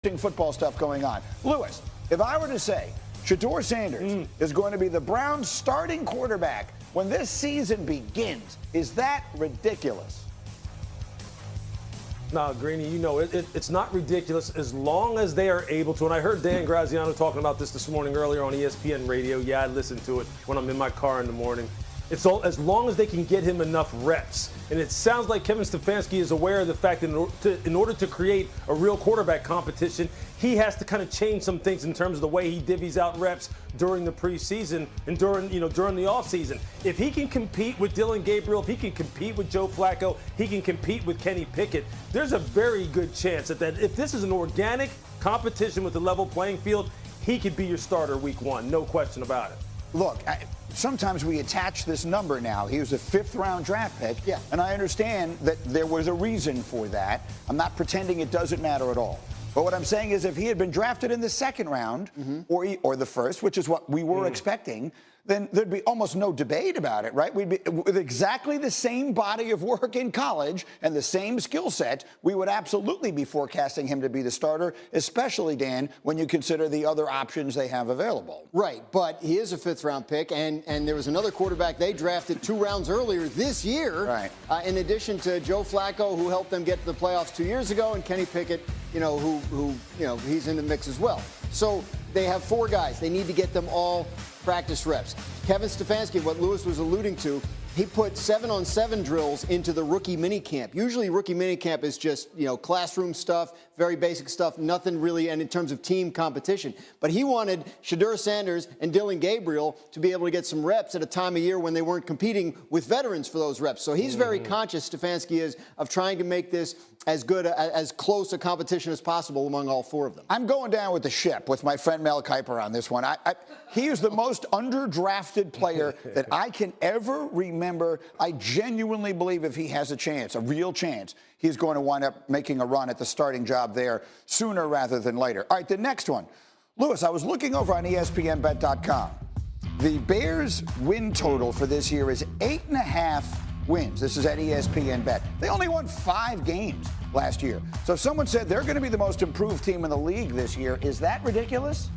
football stuff going on. Lewis, if I were to say Shedeur Sanders is going to be the Browns starting quarterback when this season begins, is that ridiculous? No, Greeny, you know, it's not ridiculous as long as they are able to. And I heard Dan Graziano talking about this morning earlier on ESPN Radio. Yeah, I listen to it when I'm in my car in the morning. It's all as long as they can get him enough reps. And it sounds like Kevin Stefanski is aware of the fact that in order to create a real quarterback competition, he has to kind of change some things in terms of the way he divvies out reps during the preseason and during the offseason. If he can compete with Dillon Gabriel, if he can compete with Joe Flacco, he can compete with Kenny Pickett, there's a very good chance that if this is an organic competition with a level playing field, he could be your starter week one, no question about it. Look, sometimes we attach this number now. He was a fifth-round draft pick, and I understand that there was a reason for that. I'm not pretending it doesn't matter at all. But what I'm saying is if he had been drafted in the second round or the first, which is what we were expecting, then there'd be almost no debate about it, right? We'd be with exactly the same body of work in college and the same skill set. We would absolutely be forecasting him to be the starter, especially, Dan, when you consider the other options they have available. Right, but he is a fifth-round pick, and there was another quarterback they drafted 2 rounds earlier this year, in addition to Joe Flacco, who helped them get to the playoffs 2 years ago, and Kenny Pickett, who he's in the mix as well. So they have 4 guys. They need to get them all practice reps. Kevin Stefanski, what Lewis was alluding to, he put 7-on-7 drills into the rookie minicamp. Usually rookie minicamp is just, classroom stuff, very basic stuff, nothing really, and in terms of team competition. But he wanted Shedeur Sanders and Dillon Gabriel to be able to get some reps at a time of year when they weren't competing with veterans for those reps. So he's very conscious, Stefanski is, of trying to make this as good, as close a competition as possible among all 4 of them. I'm going down with the ship with my friend Mel Kiper on this one. He is the most underdrafted player that I can ever remember. I genuinely believe if he has a chance, a real chance, he's going to wind up making a run at the starting job there sooner rather than later. All right, the next one. Lewis, I was looking over on ESPNBet.com. The Bears' win total for this year is 8.5 wins. This is at ESPN Bet. They only won 5 games last year. So if someone said they're going to be the most improved team in the league this year, is that ridiculous?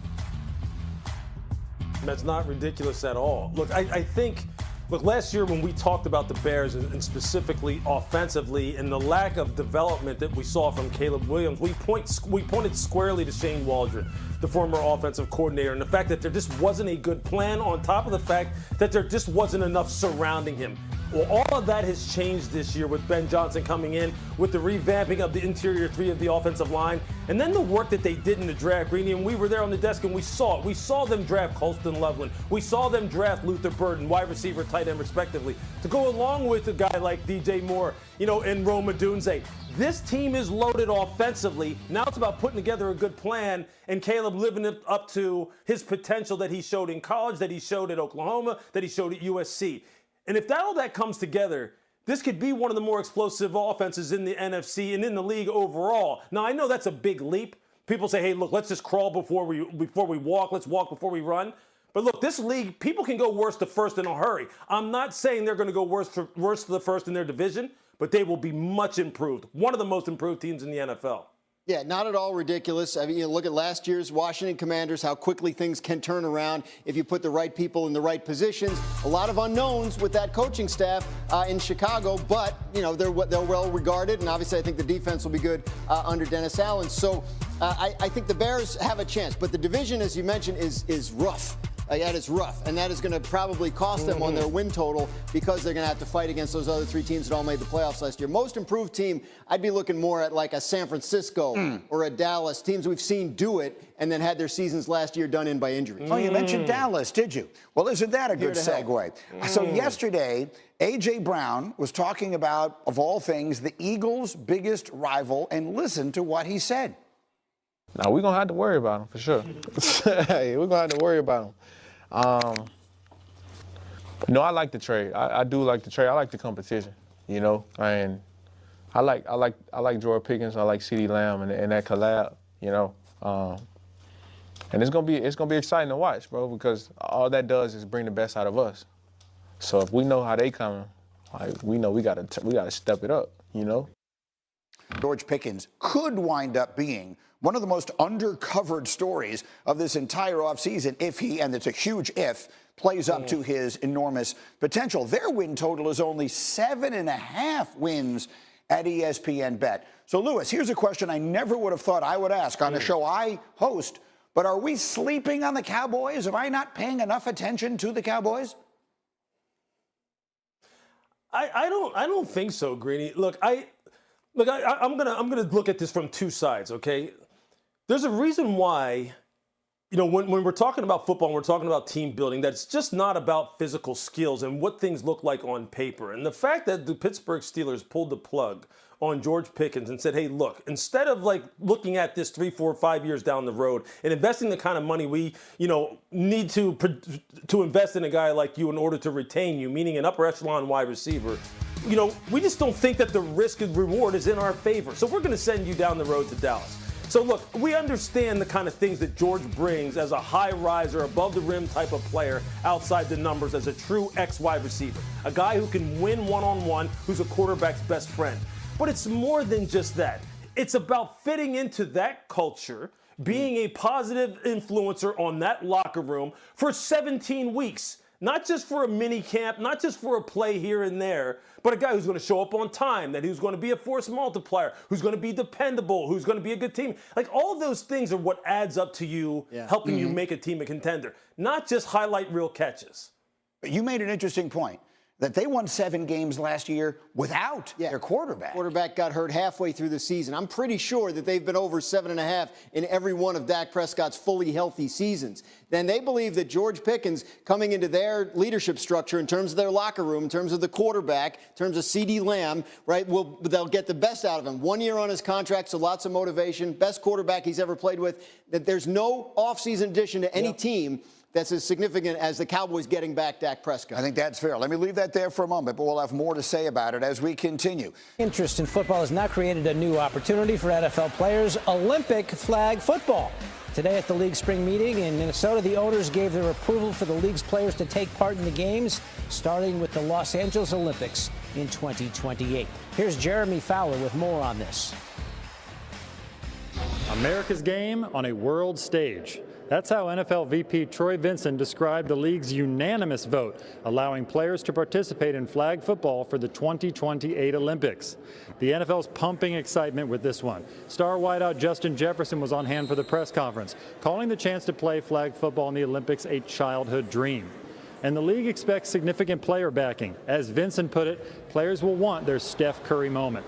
That's not ridiculous at all. Look, I think, last year when we talked about the Bears and specifically offensively and the lack of development that we saw from Caleb Williams, we pointed squarely to Shane Waldron, the former offensive coordinator, and the fact that there just wasn't a good plan on top of the fact that there just wasn't enough surrounding him. Well, all of that has changed this year with Ben Johnson coming in, with the revamping of the interior 3 of the offensive line, and then the work that they did in the draft, Greeny, and we were there on the desk and we saw it. We saw them draft Colston Loveland. We saw them draft Luther Burden, wide receiver, tight end, respectively, to go along with a guy like DJ Moore, and Rome Odunze. This team is loaded offensively. Now it's about putting together a good plan and Caleb living up to his potential that he showed in college, that he showed at Oklahoma, that he showed at USC. And if all that comes together, this could be one of the more explosive offenses in the NFC and in the league overall. Now, I know that's a big leap. People say, hey, look, let's just crawl before we walk. Let's walk before we run. But look, this league, people can go worst to first in a hurry. I'm not saying they're going to go worst to the first in their division, but they will be much improved. One of the most improved teams in the NFL. Yeah, not at all ridiculous. I mean, look at last year's Washington Commanders, how quickly things can turn around if you put the right people in the right positions. A lot of unknowns with that coaching staff in Chicago, but, they're well regarded, and obviously I think the defense will be good under Dennis Allen. So I think the Bears have a chance, but the division, as you mentioned, is rough. That is rough, and that is going to probably cost them on their win total because they're going to have to fight against those other 3 teams that all made the playoffs last year. Most improved team, I'd be looking more at like a San Francisco or a Dallas, teams we've seen do it and then had their seasons last year done in by injuries. Oh, you mentioned Dallas, did you? Well, isn't that a good segue? So yesterday, A.J. Brown was talking about, of all things, the Eagles' biggest rival, and listen to what he said. Now, we're going to have to worry about him for sure. Hey, we're going to have to worry about him. No, I like the trade. I do like the trade. I like the competition, and I like George Pickens. I like CeeDee Lamb and that collab, and it's gonna be exciting to watch, bro, because all that does is bring the best out of us. So if we know how they coming, we know we gotta step it up, George Pickens could wind up being one of the most undercovered stories of this entire offseason, if he, and it's a huge if, plays up to his enormous potential. Their win total is only 7.5 wins at ESPN Bet. So, Lewis, here's a question I never would have thought I would ask on a show I host, but are we sleeping on the Cowboys? Am I not paying enough attention to the Cowboys? I don't think so, Greeny. Look, I'm gonna look at this from two sides, okay? There's a reason why, you know, when we're talking about football and we're talking about team building, that it's just not about physical skills and what things look like on paper. And the fact that the Pittsburgh Steelers pulled the plug on George Pickens and said, hey, look, instead of like looking at this 3, 4, 5 years down the road and investing the kind of money we, you know, need to invest in a guy like you in order to retain you, meaning an upper echelon wide receiver, you know, we just don't think that the risk and reward is in our favor. So we're going to send you down the road to Dallas. So look, we understand the kind of things that George brings as a high riser, above the rim type of player outside the numbers as a true X wide receiver, a guy who can win one-on-one, who's a quarterback's best friend. But it's more than just that. It's about fitting into that culture, being a positive influencer on that locker room for 17 weeks. Not just for a mini camp, not just for a play here and there, but a guy who's going to show up on time, that who's going to be a force multiplier, who's going to be dependable, who's going to be a good team. Like, all those things are what adds up to you, helping you make a team a contender, not just highlight reel catches. You made an interesting point, that they won 7 games last year without their quarterback. Quarterback got hurt halfway through the season. I'm pretty sure that they've been over 7.5 in every one of Dak Prescott's fully healthy seasons. Then they believe that George Pickens, coming into their leadership structure in terms of their locker room, in terms of the quarterback, in terms of CeeDee Lamb, right, they'll get the best out of him. 1 year on his contract, so lots of motivation. Best quarterback he's ever played with. That there's no offseason addition to any team that's as significant as the Cowboys getting back Dak Prescott. I think that's fair. Let me leave that there for a moment, but we'll have more to say about it as we continue. Interest in football has now created a new opportunity for NFL players, Olympic flag football. Today at the league spring meeting in Minnesota, the owners gave their approval for the league's players to take part in the games, starting with the Los Angeles Olympics in 2028. Here's Jeremy Fowler with more on this. America's game on a world stage. That's how NFL VP Troy Vincent described the league's unanimous vote, allowing players to participate in flag football for the 2028 Olympics. The NFL's pumping excitement with this one. Star wideout Justin Jefferson was on hand for the press conference, calling the chance to play flag football in the Olympics a childhood dream. And the league expects significant player backing. As Vincent put it, players will want their Steph Curry moment.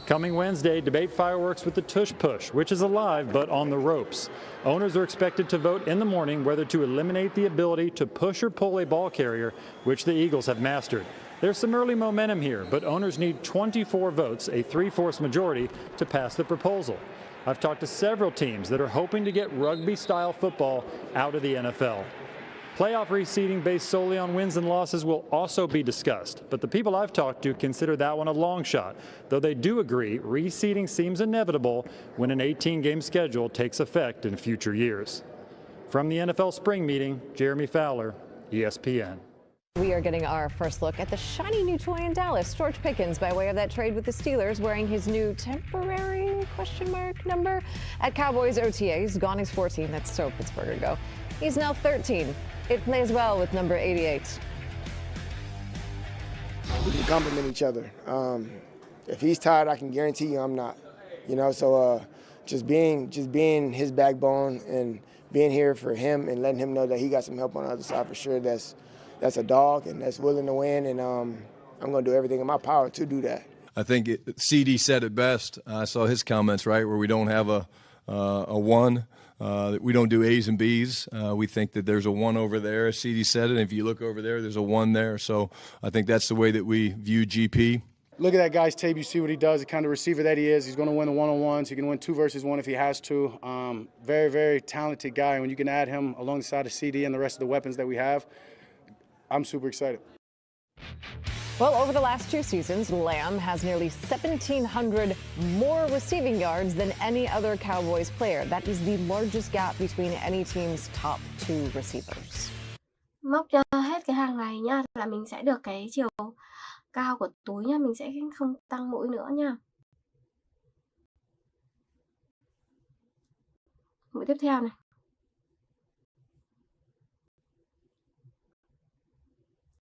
Coming Wednesday, debate fireworks with the tush push, which is alive but on the ropes. Owners are expected to vote in the morning whether to eliminate the ability to push or pull a ball carrier, which the Eagles have mastered. There's some early momentum here, but owners need 24 votes, a 3/4 majority, to pass the proposal. I've talked to several teams that are hoping to get rugby-style football out of the NFL. Playoff reseeding based solely on wins and losses will also be discussed, but the people I've talked to consider that one a long shot, though they do agree reseeding seems inevitable when an 18-game schedule takes effect in future years. From the NFL spring meeting, Jeremy Fowler, ESPN. We are getting our first look at the shiny new toy in Dallas. George Pickens, by way of that trade with the Steelers, wearing his new temporary question mark number at Cowboys OTAs. Gone he's 14. That's so Pittsburgher go. He's now 13. It plays well with number 88. We can complement each other. If he's tired, I can guarantee you I'm not. You know, so just being his backbone and being here for him and letting him know that he got some help on the other side for sure. That's a dog and that's willing to win, and I'm going to do everything in my power to do that. I think CD said it best. I saw his comments, right, where we don't have a one. We don't do A's and B's. We think that there's a one over there. CD said it. And if you look over there, there's a one there. So I think that's the way that we view GP. Look at that guy's tape. You see what he does, the kind of receiver that he is. He's going to win the one-on-ones. He can win 2 versus 1 if he has to. Very, very talented guy. When you can add him alongside of CD and the rest of the weapons that we have, I'm super excited. Well, over the last 2 seasons, Lamb has nearly 1,700 more receiving yards than any other Cowboys player. That is the largest gap between any team's top 2 receivers. Móc cho hết cái hàng này nha, là mình sẽ được cái chiều cao của túi nha, mình sẽ không tăng mũi nữa nha. Mũi tiếp theo này.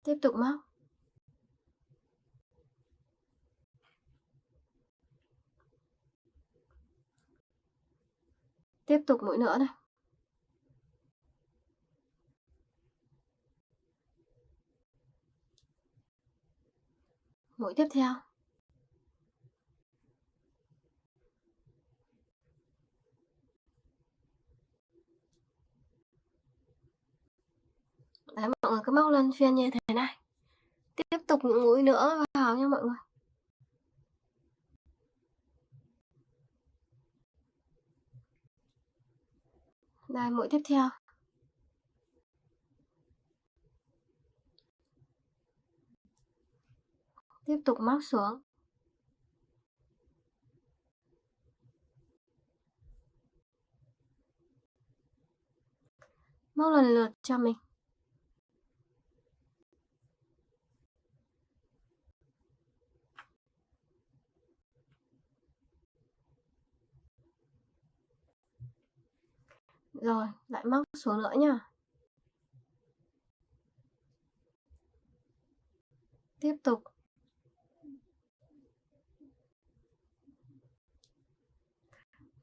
Tiếp tục móc. Tiếp tục mũi nữa này. Mũi tiếp theo. Đấy, mọi người cứ móc luân phiên như thế này. Tiếp tục những mũi nữa vào nha mọi người. Đây, mũi tiếp theo. Tiếp tục móc xuống. Móc lần lượt cho mình. Rồi, lại móc xuống nữa nha. Tiếp tục.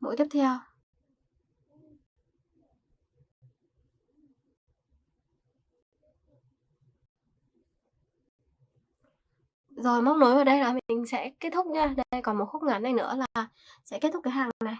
Mũi tiếp theo. Rồi móc nối vào đây là mình sẽ kết thúc nha. Đây còn một khúc ngắn này nữa là sẽ kết thúc cái hàng này.